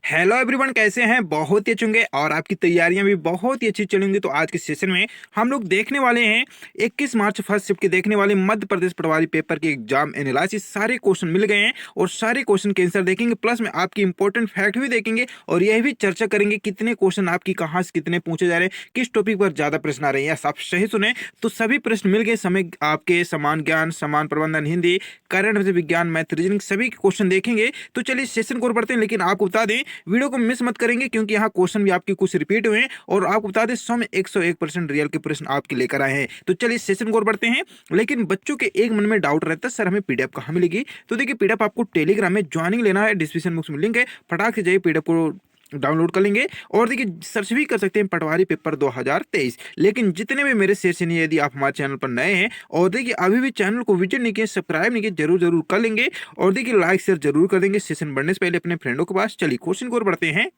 Hello everyone, कैसे हैं? बहुत ही अच्छे होंगे और आपकी तैयारियां भी बहुत ही अच्छी चलेंगी। तो आज के सेशन में हम लोग देखने वाले हैं 21 मार्च फर्स्ट शिफ्ट के देखने वाले मध्य प्रदेश पटवारी पेपर के एग्जाम एनालिसिस। सारे क्वेश्चन मिल गए हैं और सारे क्वेश्चन के आंसर देखेंगे, प्लस में आपकी इंपॉर्टेंट फैक्ट भी देखेंगे और यह भी चर्चा करेंगे कितने क्वेश्चन आपकी कहाँ से कितने पूछे जा रहे हैं, किस टॉपिक पर ज्यादा प्रश्न आ रहे हैं। आप सही सुने तो सभी प्रश्न मिल गए। समय आपके समान ज्ञान, समान प्रबंधन, हिंदी, करंट विज्ञान, मैथ, रीजनिंग सभी क्वेश्चन देखेंगे। तो चलिए सेशन को बढ़ते हैं, लेकिन आपको बता दें वीडियो को मिस मत करेंगे क्योंकि यहाँ क्वेश्चन भी आपके कुछ रिपीट हुए हैं और आपको बता दें 100 में 101% रियल के प्रश्न आपके लेकर आए हैं। तो चलिए सेशन को बढ़ते हैं। लेकिन बच्चों के एक मन में डाउट रहता है, सर हमें पीडीएफ कहाँ मिलेगी? तो देखिए पीडीएफ आपको टेलीग्राम में ज्वाइनिंग लेना है, डिस्क्रिप्शन बॉक्स में लिंक है, फटाक से जाइए पीडीएफ को डाउनलोड कर लेंगे। और देखिए सर्च भी कर सकते हैं पटवारी पेपर 2023। लेकिन जितने भी मेरे सेशन है, यदि आप हमारे चैनल पर नए हैं और देखिए अभी भी चैनल को विजिट नहीं किए, सब्सक्राइब नहीं किए, जरूर जरूर कर लेंगे और देखिए लाइक शेयर जरूर कर देंगे सेशन बढ़ने से पहले अपने फ्रेंडों के पास। चलिए क्वेश्चन की ओर बढ़ते हैं।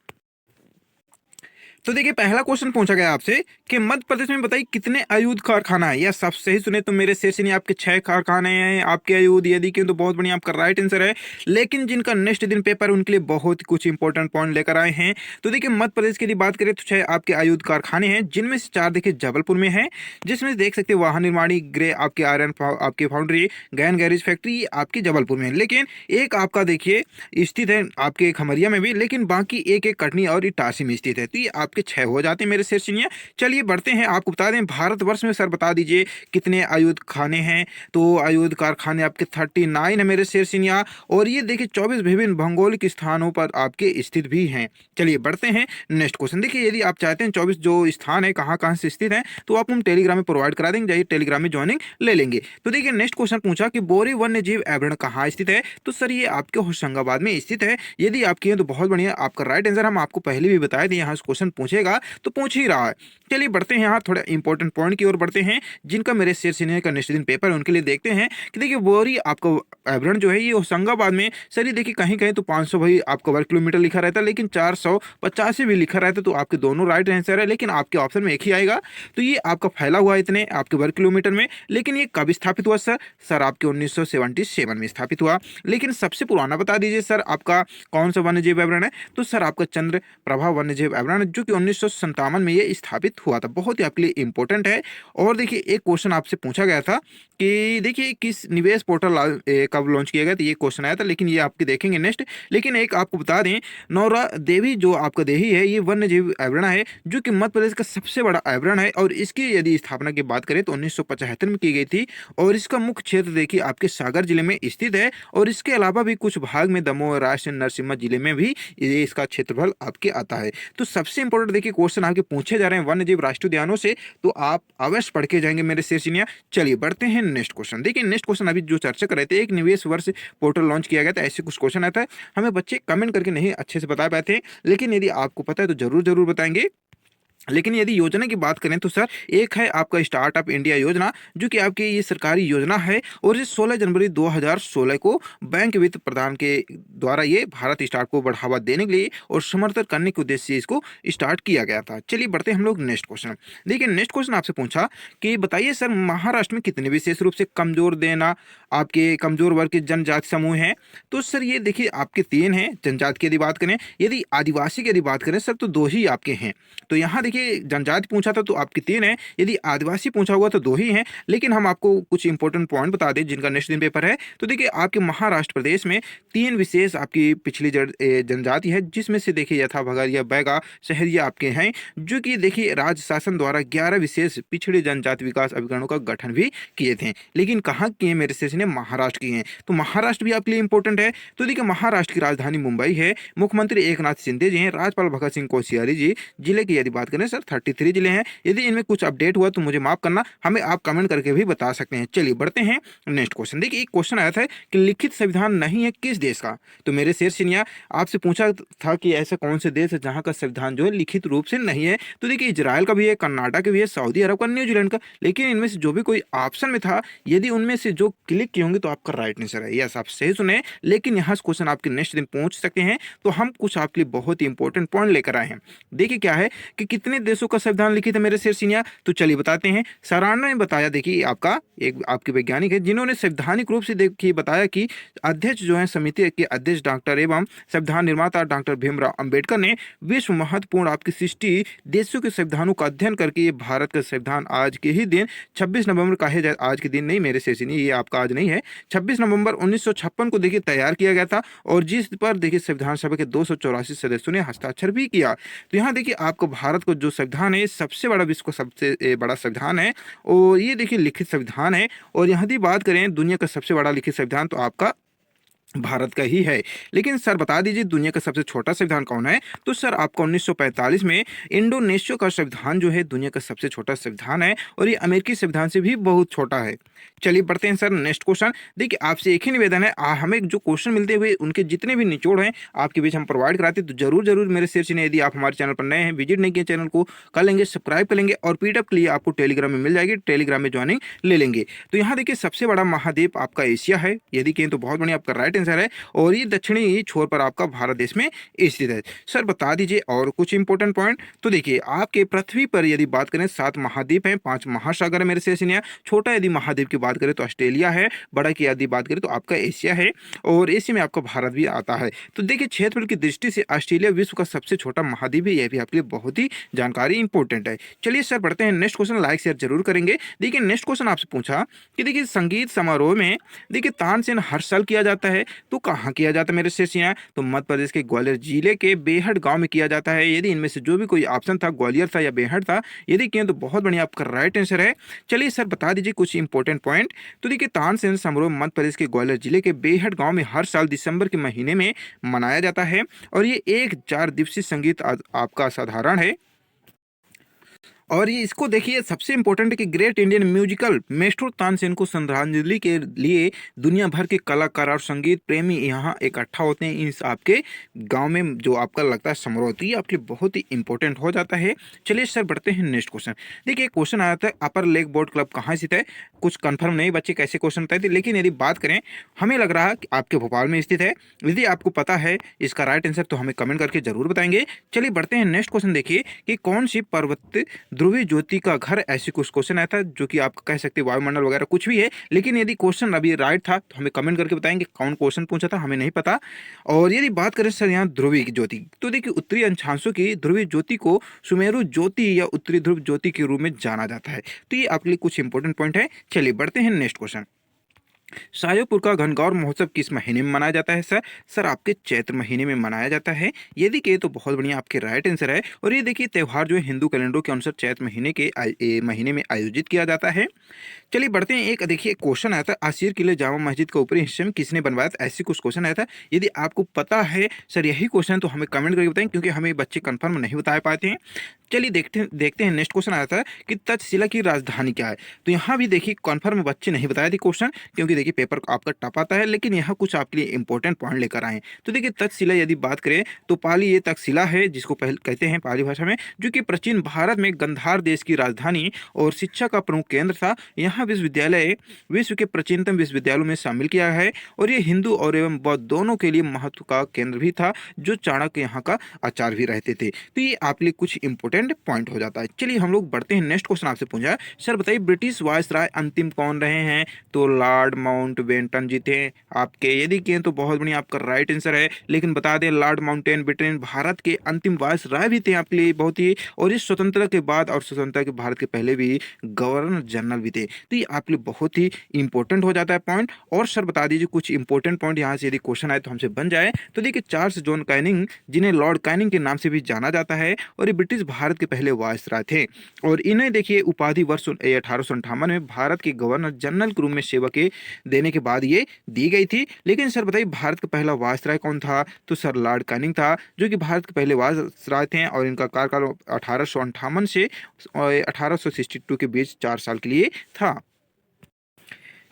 तो देखिए पहला क्वेश्चन पूछा गया आपसे कि मध्य प्रदेश में बताइए कितने आयुध कारखाना है। या सब सही सुने तो मेरे सेशन में आपके 6 कारखाने हैं आपके आयुध, यदि क्यों तो बहुत बढ़िया, आपका राइट आंसर है। लेकिन जिनका नेक्स्ट दिन पेपर है उनके लिए बहुत कुछ इंपॉर्टेंट पॉइंट लेकर आए हैं। तो देखिए मध्य प्रदेश की यदि बात करें तो 6 आपके आयुध कारखाने हैं, जिनमें से 4 देखिए जबलपुर में है, जिसमें देख सकते हैं वाहन निर्माणी, ग्रे आपके आयरन आपके फाउंड्री, गैन गैरेज फैक्ट्री आपकी जबलपुर में है। लेकिन एक आपका देखिए स्थित है आपके खमरिया में भी, लेकिन बाकी एक एक कटनी और इटारसी में स्थित है। तो ये आपके 6 हो जाते हैं मेरे शेर सुनिए। चलिए बढ़ते हैं, आपको बता दें भारतवर्ष में सर बता दीजिए कितने आयुध खाने हैं। तो आयुध कारखाने आपके 39 है मेरे शेर सिनिया, और ये देखिए 24 विभिन्न भौगोलिक स्थानों पर आपके स्थित भी हैं। चलिए बढ़ते हैं नेक्स्ट क्वेश्चन। देखिए यदि आप चाहते हैं 24 जो स्थान है कहाँ कहाँ से स्थित है तो आप हम टेलीग्राम में प्रोवाइड करा देंगे, जाइए टेलीग्राम में ज्वाइनिंग ले लेंगे। तो देखिए नेक्स्ट क्वेश्चन पूछा कि बोरी वन्य जीव अभ्यारण्य कहाँ स्थित है। तो सर ये आपके होशंगाबाद में स्थित है। यदि आपकी है तो बहुत बढ़िया, आपका राइट आंसर हम आपको पहले भी बताए थे, यहाँ से क्वेश्चन पूछेगा तो पूछ ही रहा है। चलिए बढ़ते हैं यहाँ थोड़ा इंपॉर्टेंट पॉइंट की ओर बढ़ते हैं, जिनका मेरे शेर सीनियर का नेक्स्ट दिन पेपर है उनके लिए देखते हैं कि देखिए बोरी आपका अभ्यारण्य जो है ये होशंगाबाद में। सर ये देखिए कहीं कहीं तो 500 भाई आपका वर्ग किलोमीटर लिखा रहता है, लेकिन 485 भी लिखा रहता है। तो आपके दोनों राइट आंसर है, लेकिन आपके ऑप्शन में एक ही आएगा। तो ये आपका फैला हुआ है इतने आपके वर्ग किलोमीटर में। लेकिन ये कब स्थापित हुआ सर? सर आपके 1977 में स्थापित हुआ। लेकिन सबसे पुराना बता दीजिए सर आपका कौन सा वन्य जीव अभ्यारण्य है? तो सर आपका चंद्र प्रभा वन्य जीव अभ्यारण्य, जो कि 1957 में ये स्थापित हुआ था। बहुत ही आपके लिए इंपॉर्टेंट है। और देखिए एक क्वेश्चन आपसे पूछा गया था कि देखिए किस निवेश पोर्टल कब लॉन्च किया गया, तो ये क्वेश्चन आया था, लेकिन ये आपके देखेंगे नेक्स्ट। लेकिन एक आपको बता दें नौरा देवी जो आपका देही है ये वन्य जीव अभ्यारण्य है, जो कि मध्य प्रदेश का सबसे बड़ा अभ्यारण्य है। और इसकी यदि स्थापना की बात करें तो 1975 में की गई थी। और इसका मुख्य क्षेत्र देखिए आपके सागर जिले में स्थित है। और इसके अलावा भी कुछ भाग में दमोह, रायसेन, नरसिम्हा जिले में भी ये इसका क्षेत्रफल आपके आता है। तो सबसे इंपॉर्टेंट देखिए क्वेश्चन आपके पूछे जा रहे हैं वन्य जीव राष्ट्रीय उद्यानों से, तो आप अवश्य पढ़ के जाएंगे मेरे शेर सीनिया। चलिए बढ़ते हैं नेक्स्ट क्वेश्चन। देखिए नेक्स्ट क्वेश्चन अभी जो चर्चा कर रहे थे, एक निवेश वर्ष पोर्टल लॉन्च किया गया था, ऐसे कुछ क्वेश्चन आता है। हमें बच्चे कमेंट करके नहीं अच्छे से बता पाते हैं, लेकिन यदि आपको पता है तो जरूर जरूर बताएंगे। लेकिन यदि योजना की बात करें तो सर एक है आपका स्टार्टअप इंडिया योजना, जो कि आपकी ये सरकारी योजना है। और ये 16 जनवरी 2016 को बैंक वित्त प्रदान के द्वारा ये भारत स्टार्टअप को बढ़ावा देने के लिए और समर्थन करने के उद्देश्य से इसको स्टार्ट किया गया था। चलिए बढ़ते हैं हम लोग नेक्स्ट क्वेश्चन। देखिए नेक्स्ट क्वेश्चन आपसे पूछा कि बताइए सर महाराष्ट्र में कितने विशेष रूप से कमजोर देना आपके कमजोर वर्ग के जनजाति समूह हैं। तो सर ये देखिए आपके 3 हैं जनजाति की यदि बात करें। यदि आदिवासी की यदि बात करें सर तो 2 ही आपके हैं। तो यहाँ देखिए जनजाति पूछा था तो आपके 3 है, यदि आदिवासी पूछा हुआ तो 2 ही हैं। लेकिन हम आपको कुछ इंपॉर्टेंट पॉइंट बता दें जिनका नेक्स्ट दिन पेपर है। तो देखिए आपके महाराष्ट्र प्रदेश में 3 विशेष आपकी पिछली जनजाति है, जिसमें से देखिए यथा भगरिया, बैगा, शहरिया आपके हैं, जो कि देखिए राज्य शासन द्वारा 11 विशेष पिछड़ी जनजाति विकास अभिकरणों का गठन भी किए थे। लेकिन कहाँ किए मेरे सेशन ने? महाराष्ट्र की हैं। तो महाराष्ट्र भी आपके लिए इंपॉर्टेंट है। तो देखिए महाराष्ट्र की राजधानी मुंबई है, मुख्यमंत्री एकनाथ शिंदे जी हैं, राज्यपाल भगत सिंह कोश्यारी जी। जिले की यदि बात करें सर 33 जिले हैं। यदि इनमें कुछ अपडेट हुआ तो मुझे माफ करना, हमें आप कमेंट करके भी बता सकते हैं। चलिए बढ़ते हैं नेक्स्ट क्वेश्चन। देखिए एक क्वेश्चन आया था कि लिखित संविधान नहीं है किस देश का। तो मेरे शेर सिनिया आपसे पूछा था कि ऐसा कौन से देश है जहां का संविधान जो है लिखित रूप से नहीं है। तो देखिए इजराइल का भी है, कर्नाटक का भी है, सऊदी अरब का, न्यूजीलैंड का। लेकिन इनमें से जो भी कोई ऑप्शन में था, यदि उनमें से जो क्लिक किए होंगे तो आपका राइट आंसर है। यस आप सही सुने। लेकिन यहाँ से क्वेश्चन आपके नेक्स्ट दिन पहुंच सकते हैं। तो हम कुछ आपके लिए बहुत ही इंपॉर्टेंट पॉइंट लेकर आए हैं। देखिए क्या है कि कितने कितने देशों का संविधान लिखित है मेरे शेरसिनिया? तो चलिए बताते हैं। सराहना ने बताया, देखिए आपका एक आपके वैज्ञानिक है जिन्होंने सैद्धांतिक रूप से देखिए बताया कि अध्यक्ष जो है समिति के अध्यक्ष डॉक्टर एवं संविधान निर्माता डॉक्टर भीमराव अंबेडकर ने विश्व महत्वपूर्ण आपकी 60 देशों के संविधानों का अध्ययन करके ये भारत का संविधान आज के ही दिन 26 नवंबर का है, आज के दिन नहीं मेरे शेरसिनिया, ये आपका आज नहीं है, 26 नवंबर 1956 को देखिए तैयार किया गया था और जिस पर देखिए संविधान सभा के 284 सदस्यों ने हस्ताक्षर भी किया। तो यहाँ देखिए आपको भारत को जो संविधान है ये सबसे बड़ा, विश्व का सबसे बड़ा संविधान है और ये देखिए लिखित संविधान है। और यहाँ की बात करें दुनिया का सबसे बड़ा लिखित संविधान तो आपका भारत का ही है। लेकिन सर बता दीजिए दुनिया का सबसे छोटा संविधान कौन है? तो सर आपका 1945 में इंडोनेशिया का संविधान जो है दुनिया का सबसे छोटा संविधान है और ये अमेरिकी संविधान से भी बहुत छोटा है। चलिए बढ़ते हैं सर नेक्स्ट क्वेश्चन। देखिए आपसे एक ही निवेदन है, हमें जो क्वेश्चन मिलते हुए उनके जितने भी निचोड़ हैं आपके बीच हम प्रोवाइड कराते हैं, तो जरूर मेरे शेयर से, यदि आप हमारे चैनल पर नए हैं, विजिट नहीं किए चैनल को कर लेंगे, सब्सक्राइब कर लेंगे और पीडीएफ के लिए आपको टेलीग्राम में मिल जाएगी, टेलीग्राम में ज्वाइनिंग ले लेंगे। तो यहाँ देखिए सबसे बड़ा महाद्वीप आपका एशिया है, यदि कहें तो बहुत बढ़िया आपका राइट आंसर है और ये दक्षिणी छोर पर आपका भारत देश में स्थित है। सर बता दीजिए और कुछ इंपॉर्टेंट पॉइंट। तो देखिए आपके पृथ्वी पर यदि बात करें 7 महाद्वीप हैं, 5 महासागर है मेरे से एशिया। छोटा यदि महाद्वीप की बात करें तो ऑस्ट्रेलिया है, बड़ा की यदि बात करें तो आपका एशिया है और एशिया में आपका भारत भी आता है। तो देखिए क्षेत्रफल की दृष्टि से ऑस्ट्रेलिया विश्व का सबसे छोटा महाद्वीप है, यह भी आपके लिए बहुत ही जानकारी इंपॉर्टेंट है। चलिए सर बढ़ते हैं नेक्स्ट क्वेश्चन, लाइक शेयर जरूर करेंगे। देखिए नेक्स्ट क्वेश्चन आपसे पूछा कि देखिए संगीत समारोह में देखिए तानसेन हर साल किया जाता है, तो कहाँ किया जाता है मेरे शेषियाँ? तो मध्य प्रदेश के ग्वालियर जिले के बेहट गांव में किया जाता है। यदि इनमें से जो भी कोई ऑप्शन था ग्वालियर था या बेहट था, यदि किए तो बहुत बढ़िया आपका राइट आंसर है। चलिए सर बता दीजिए कुछ इंपॉर्टेंट पॉइंट। तो देखिए तानसेन समारोह मध्य प्रदेश के ग्वालियर जिले के बेहट गांव में हर साल दिसंबर के महीने में मनाया जाता है और ये एक 4 दिवसीय संगीत आपका साधारण है। और ये इसको देखिए सबसे इंपॉर्टेंट है कि great Indian musical maestro Tansen को श्रद्धांजलि के लिए दुनिया भर के कलाकार और संगीत प्रेमी यहाँ इकट्ठा होते हैं इस आपके गांव में जो आपका लगता है समारोह, तो ये आपके बहुत ही इंपॉर्टेंट हो जाता है। चलिए सर बढ़ते हैं नेक्स्ट क्वेश्चन। देखिए क्वेश्चन आया था अपर लेक बोर्ड क्लब कहाँ स्थित है? कुछ कंफर्म नहीं बच्चे कैसे क्वेश्चन बताए थे, लेकिन यदि बात करें हमें लग रहा है कि आपके भोपाल में स्थित है। यदि आपको पता है इसका राइट आंसर तो हमें कमेंट करके जरूर बताएंगे। चलिए बढ़ते हैं नेक्स्ट क्वेश्चन। देखिए कि कौन सी पर्वत ध्रुवीय ज्योति का घर, ऐसी कुछ क्वेश्चन आया था जो कि आप कह सकते हैं वायुमंडल वगैरह कुछ भी है, लेकिन यदि क्वेश्चन अभी राइट था तो हमें कमेंट करके बताएंगे कौन क्वेश्चन पूछा था, हमें नहीं पता। और यदि बात करें सर यहाँ ध्रुवीय ज्योति, तो देखिए उत्तरी अंशांशों की ध्रुवीय ज्योति को सुमेरु ज्योति या उत्तरी ध्रुव ज्योति के रूप में जाना जाता है। तो ये आपके लिए कुछ इंपॉर्टेंट पॉइंट है। चलिए बढ़ते हैं नेक्स्ट क्वेश्चन। शाहजहाँपुर का घनघोर महोत्सव किस महीने में मनाया जाता है सर? सर आपके चैत्र महीने में मनाया जाता है। यदि कहे तो बहुत बढ़िया आपके राइट आंसर है। और ये देखिए त्यौहार जो है हिंदू कैलेंडर के अनुसार चैत्र महीने में आयोजित किया जाता है। चलिए बढ़ते हैं। एक देखिए क्वेश्चन आया था आसिर किले जामा मस्जिद का ऊपरी हिस्से में किसने बनवाया था, ऐसी कुछ क्वेश्चन आया था। यदि आपको पता है सर यही क्वेश्चन तो हमें कमेंट करके बताएं, क्योंकि हमें बच्चे कंफर्म नहीं बता पाते हैं। चलिए देखते हैं नेक्स्ट क्वेश्चन आया था कि तक्षशिला की राजधानी क्या है। तो यहाँ भी देखिए कंफर्म बच्चे नहीं बताए थे क्वेश्चन, क्योंकि देखिए पेपर आपका टफ आता है, लेकिन यहाँ कुछ आपके लिए इंपॉर्टेंट पॉइंट लेकर आए। तो देखिए तक्षशिला यदि बात करें तो पाली ये तक्षशिला है जिसको पहले कहते हैं पाली भाषा में, जो कि प्राचीन भारत में गंधार देश की राजधानी और शिक्षा का प्रमुख केंद्र था। यहाँ विश्वविद्यालय विश्व के प्राचीनतम विश्वविद्यालयों में शामिल किया है और ये हिंदू और एवं बौद्ध दोनों के लिए महत्व का केंद्र भी था, जो चाणक्य यहाँ का आचार्य भी रहते थे। तो ये आपके लिए कुछ इंपॉर्टेंट पॉइंट हो जाता है। चलिए हम लोग बढ़ते हैं। नेक्स्ट क्वेश्चन आपसे पूछा सर बताइए ब्रिटिश वायसराय अंतिम कौन रहे हैं? तो लॉर्ड माउंटबेटन जी थे आपके। यदि कहें तो बहुत बढ़िया आपका राइट आंसर है, लेकिन बता दें लॉर्ड माउंटबेटन भारत के अंतिम वायसराय भी थे आपके लिए बहुत ही, और इस स्वतंत्रता के बाद और स्वतंत्रता के भारत के पहले भी गवर्नर जनरल भी थे। तो ये आपके लिए बहुत ही इंपॉर्टेंट हो जाता है पॉइंट। और सर बता दीजिए कुछ इंपॉर्टेंट पॉइंट यहाँ से यदि क्वेश्चन आए तो हमसे बन जाए। तो देखिए चार्ल्स जॉन कैनिंग, जिन्हें लॉर्ड कैनिंग के नाम से भी जाना जाता है, और ये ब्रिटिश भारत के पहले वायसराय थे। और इन्हें देखिए उपाधि वर्ष 1858 में भारत के गवर्नर जनरल के रूप में सेवा के देने के बाद ये दी गई थी। लेकिन सर बताइए भारत का पहला वायसराय कौन था? तो सर लॉर्ड कैनिंग था, जो कि भारत के पहले वायसराय थे, और इनका कार्यकाल 1858 से 1862 के बीच 4 साल के लिए था।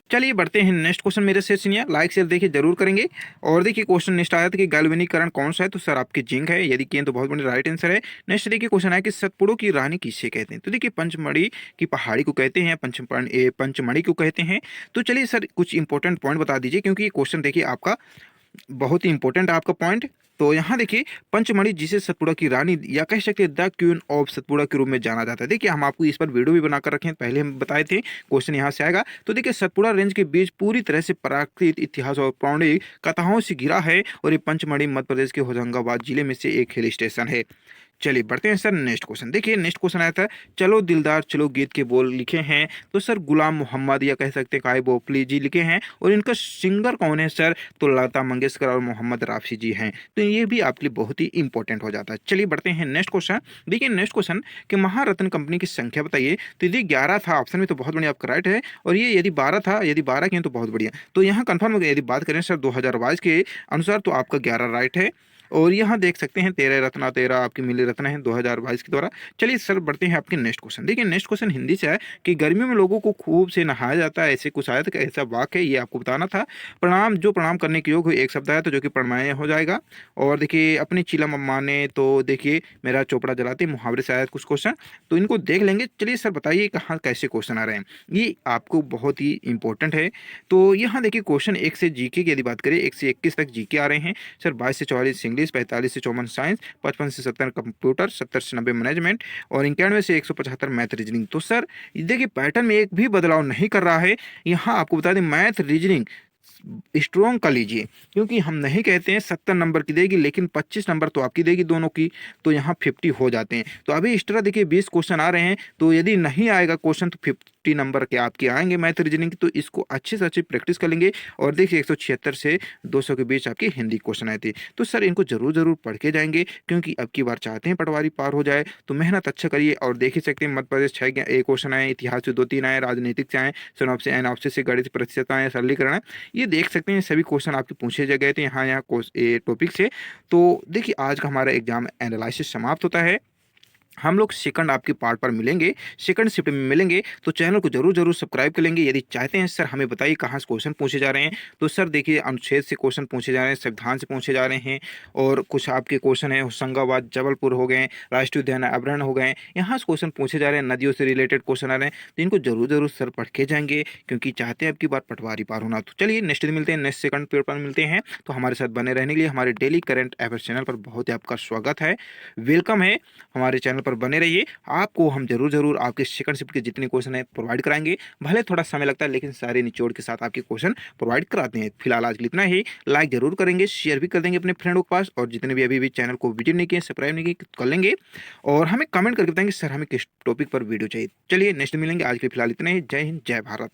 चलिए बढ़ते हैं नेक्स्ट क्वेश्चन। मेरे से सुनिए, लाइक शेयर देखिए जरूर करेंगे। और देखिए क्वेश्चन नेक्स्ट आया था कि गैल्वेनीकरण कौन सा है? तो सर आपके जिंक है। यदि किए तो बहुत बड़ी राइट आंसर है। नेक्स्ट देखिए क्वेश्चन आया कि सतपुड़ों की रानी किसे कहते हैं? तो देखिए पंचमढ़ी की पहाड़ी को कहते हैं, पंचमढ़ी को कहते हैं। तो चलिए सर कुछ इंपॉर्टेंट पॉइंट बता दीजिए, क्योंकि ये क्वेश्चन देखिए आपका बहुत ही इंपॉर्टेंट है आपका पॉइंट। तो यहाँ देखिए, पंचमढ़ी जिसे सतपुड़ा की रानी या कह सकते हैं द क्वीन ऑफ सतपुड़ा के रूप में जाना जाता है। देखिए, हम आपको इस पर वीडियो भी बनाकर रखे हैं, पहले हम बताए थे, क्वेश्चन यहाँ से आएगा। तो देखिए, सतपुड़ा रेंज के बीच पूरी तरह से प्राकृतिक इतिहास और पौराणिक कथाओं से घिरा है और ये पंचमढ़ी मध्य प्रदेश के होशंगाबाद जिले में से एक हिल स्टेशन है। चलिए बढ़ते हैं सर नेक्स्ट क्वेश्चन। देखिए नेक्स्ट क्वेश्चन आया था, चलो दिलदार चलो गीत के बोल लिखे हैं तो सर गुलाम मोहम्मद या कह सकते हैं कायब बोपली जी लिखे हैं, और इनका सिंगर कौन है सर? तो लता मंगेशकर और मोहम्मद राफी जी हैं। तो ये भी आपके लिए बहुत ही इंपॉर्टेंट हो जाता है। चलिए बढ़ते हैं नेक्स्ट क्वेश्चन। देखिए नेक्स्ट क्वेश्चन कि महारत्न कंपनी की संख्या बताइए। तो यदि 11 था ऑप्शन में तो बहुत बढ़िया, आपका राइट है। और ये यदि 12 था, यदि 12 के हैं तो बहुत बढ़िया। तो यहाँ कंफर्म हो गया। यदि बात करें सर 2022 के अनुसार तो आपका 11 राइट है। और यहाँ देख सकते हैं 13 रत्न 13 आपकी मिली रत्न है 2022 के द्वारा। चलिए सर बढ़ते हैं आपके नेक्स्ट क्वेश्चन। देखिए नेक्स्ट क्वेश्चन हिंदी से है कि गर्मियों में लोगों को खूब से नहाया जाता है, ऐसे कुछ आया था, ऐसा वाक्य है, ये आपको बताना था। प्रणाम, जो प्रणाम करने के योग हो एक शब्द है तो जो कि प्रणाम हो जाएगा। और देखिए अपनी चिलम माने तो देखिए मेरा चोपड़ा जलाते, मुहावरे से आया कुछ क्वेश्चन, तो इनको देख लेंगे। चलिए सर बताइए कहाँ कैसे क्वेश्चन आ रहे हैं, ये आपको बहुत ही इंपॉर्टेंट है। तो यहाँ देखिए क्वेश्चन 1 से जीके की यदि बात करें 1 से 21 तक जीके आ रहे हैं सर। 22 से 44 इंग्लिश, 45 से 54 साइंस, 55 से 70 कंप्यूटर, 70 से 90 मैनेजमेंट और 91 से 175 मैथ रीजनिंग। तो सर देखिए पैटर्न में एक भी बदलाव नहीं कर रहा है। यहाँ आपको बता दें मैथ रीजनिंग स्ट्रॉन्ग कर लीजिए, क्योंकि हम नहीं कहते हैं 70 नंबर की देगी, लेकिन 25 नंबर तो आपकी देगी दोनों की, तो यहाँ 50 हो जाते हैं। तो अभी इस तरह देखिए 20 क्वेश्चन आ रहे हैं, तो यदि नहीं आएगा क्वेश्चन तो 50 नंबर के आपके आएंगे मैथ रीजनिंग की। तो इसको अच्छे से अच्छी प्रैक्टिस कर लेंगे। और देखिए 176 से 200 के बीच आपकी हिंदी क्वेश्चन आए थे। तो सर इनको जरूर जरूर पढ़ के जाएंगे, क्योंकि अब की बार चाहते हैं पटवारी पार हो जाए, तो मेहनत अच्छा करिए। और देख ही सकते हैं मध्य प्रदेश 6 क्वेश्चन आए, इतिहास से 2-3 आए, राजनीतिक से आए, सुनाव से एनालिसिस से गणित प्रतिशत आए, सरलीकरण है। ये देख सकते हैं सभी क्वेश्चन आपके पूछे गए थे यहाँ टॉपिक से। तो देखिए आज का हमारा एग्जाम एनालिसिस समाप्त होता है। हम लोग सेकंड आपके पार्ट पर मिलेंगे, सेकंड शिफ्ट में मिलेंगे। तो चैनल को जरूर जरूर सब्सक्राइब कर लेंगे। यदि चाहते हैं सर हमें बताइए कहाँ से क्वेश्चन पूछे जा रहे हैं, तो सर देखिए अनुच्छेद से क्वेश्चन पूछे जा रहे हैं, संविधान से पूछे जा रहे हैं, और कुछ आपके क्वेश्चन है होशंगाबाद जबलपुर हो गए, राष्ट्रीय उद्यान अभ्यारण्य हो गए, यहाँ से क्वेश्चन पूछे जा रहे हैं, नदियों से रिलेटेड क्वेश्चन आ रहे हैं। तो इनको जरूर जरूर सर पढ़ के जाएंगे, क्योंकि चाहते हैं अब की बार पटवारी पार होना। तो चलिए नेक्स्ट दिन मिलते हैं, नेक्स्ट सेकंड पेपर पर मिलते हैं। तो हमारे साथ बने रहने के लिए हमारे डेली करंट अफेयर्स चैनल पर बहुत ही आपका स्वागत है, वेलकम है। हमारे चैनल पर बने रहिए, आपको हम जरूर जरूर आपके सेकंड शिफ्ट के जितने क्वेश्चन है प्रोवाइड कराएंगे। भले थोड़ा समय लगता है, लेकिन सारे निचोड़ के साथ आपके क्वेश्चन प्रोवाइड कराते हैं। फिलहाल आज के लिए इतना ही। लाइक जरूर करेंगे, शेयर भी कर देंगे अपने फ्रेंडों के पास, और जितने भी अभी भी चैनल को विजिट नहीं किए, सब्सक्राइब नहीं किए, कर लेंगे। और हमें कमेंट करके बताएंगे सर हमें किस टॉपिक पर वीडियो चाहिए। चलिए नेक्स्ट मिलेंगे, आज के लिए फिलहाल इतना ही। जय हिंद, जय भारत।